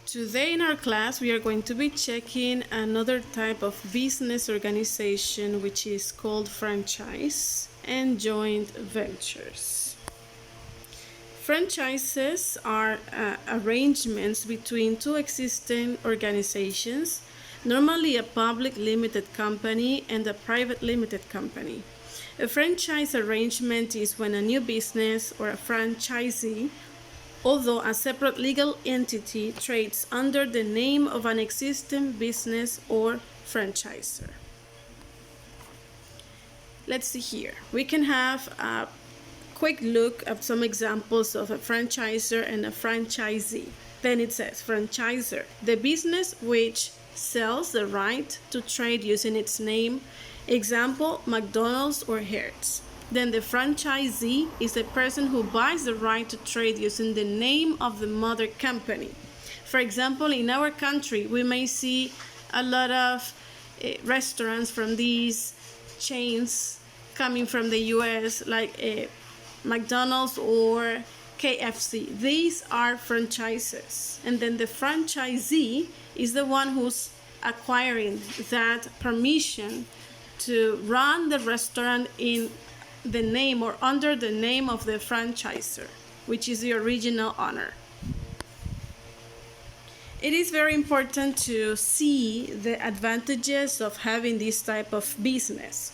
Today in our class we are going to be checking another type of business organization which is called franchise and joint ventures. Franchises are arrangements between two existing organizations, normally a public limited company and a private limited company. A franchise arrangement is when a new business or a franchisee, although a separate legal entity, trades under the name of an existing business or franchisor. Let's see here. We can have a quick look at some examples of a franchisor and a franchisee. Then it says franchisor, the business which sells the right to trade using its name, example McDonald's or Hertz. Then the franchisee is the person who buys the right to trade using the name of the mother company. For example, in our country, we may see a lot of restaurants from these chains coming from the US, like McDonald's or KFC. These are franchises. And then the franchisee is the one who's acquiring that permission to run the restaurant in the name or under the name of the franchisor, which is the original owner. It is very important to see the advantages of having this type of business.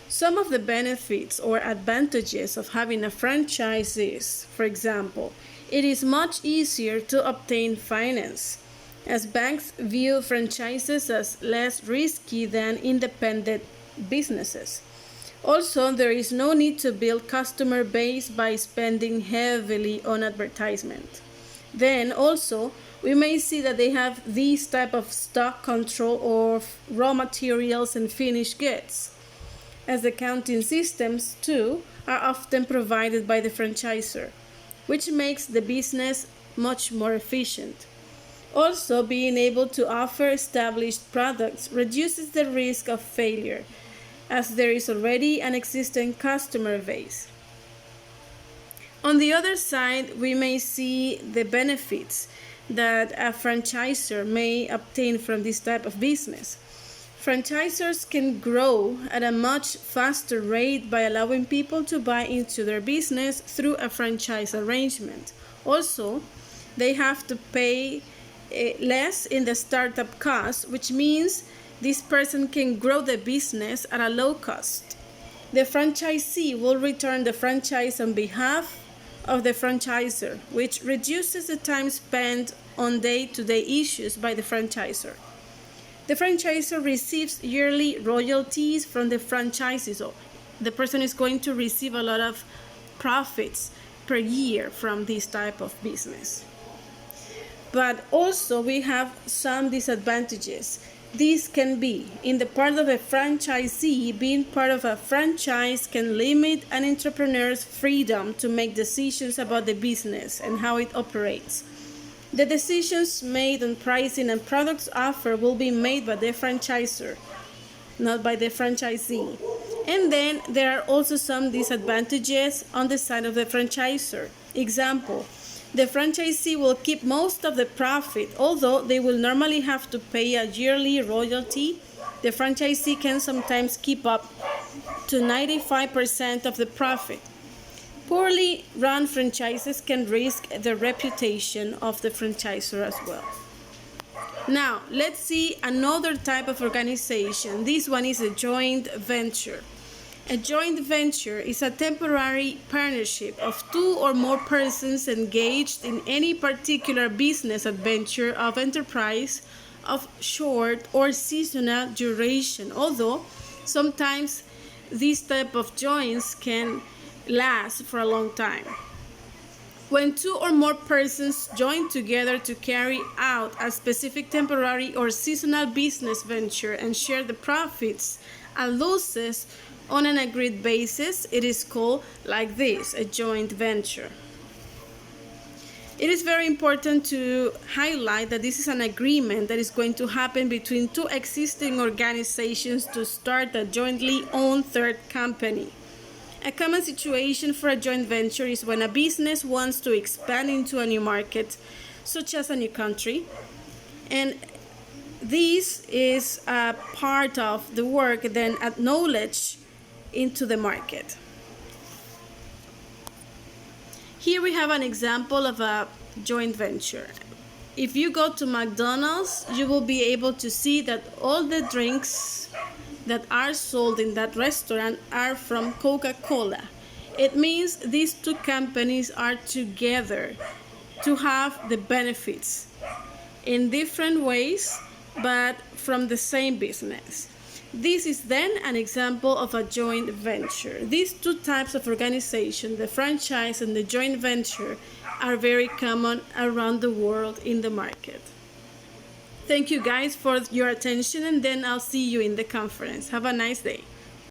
Some of the benefits or advantages of having a franchise is, for example, it is much easier to obtain finance, as banks view franchises as less risky than independent businesses. Also, there is no need to build customer base by spending heavily on advertisement. Then also, we may see that they have this type of stock control of raw materials and finished goods, as accounting systems too are often provided by the franchisor, which makes the business much more efficient. Also, being able to offer established products reduces the risk of failure, as there is already an existing customer base. On the other side, we may see the benefits that a franchisor may obtain from this type of business. Franchisors can grow at a much faster rate by allowing people to buy into their business through a franchise arrangement. Also, they have to pay less in the startup cost, which means this person can grow the business at a low cost. The franchisee will return the franchise on behalf of the franchisor, which reduces the time spent on day-to-day issues by the franchisor. The franchisor receives yearly royalties from the franchises. So the person is going to receive a lot of profits per year from this type of business. But also we have some disadvantages. These can be, in the part of a franchisee, being part of a franchise can limit an entrepreneur's freedom to make decisions about the business and how it operates. The decisions made on pricing and products offered will be made by the franchisor, not by the franchisee. And then there are also some disadvantages on the side of the franchisor. Example, the franchisee will keep most of the profit, although they will normally have to pay a yearly royalty. The franchisee can sometimes keep up to 95% of the profit. Poorly run franchises can risk the reputation of the franchisor as well. Now, let's see another type of organization. This one is a joint venture. A joint venture is a temporary partnership of two or more persons engaged in any particular business adventure of enterprise of short or seasonal duration, although sometimes these type of joints can last for a long time. When two or more persons join together to carry out a specific temporary or seasonal business venture and share the profits and losses on an agreed basis, it is called like this, a joint venture. It is very important to highlight that this is an agreement that is going to happen between two existing organizations to start a jointly owned third company. A common situation for a joint venture is when a business wants to expand into a new market, such as a new country. And this is a part of the work then acknowledge into the market. Here we have an example of a joint venture. If you go to McDonald's, you will be able to see that all the drinks that are sold in that restaurant are from Coca-Cola. It means these two companies are together to have the benefits in different ways, but from the same business. This is then an example of a joint venture. These two types of organization, the franchise and the joint venture, are very common around the world in the market. Thank you guys for your attention, and then I'll see you in the conference. Have a nice day.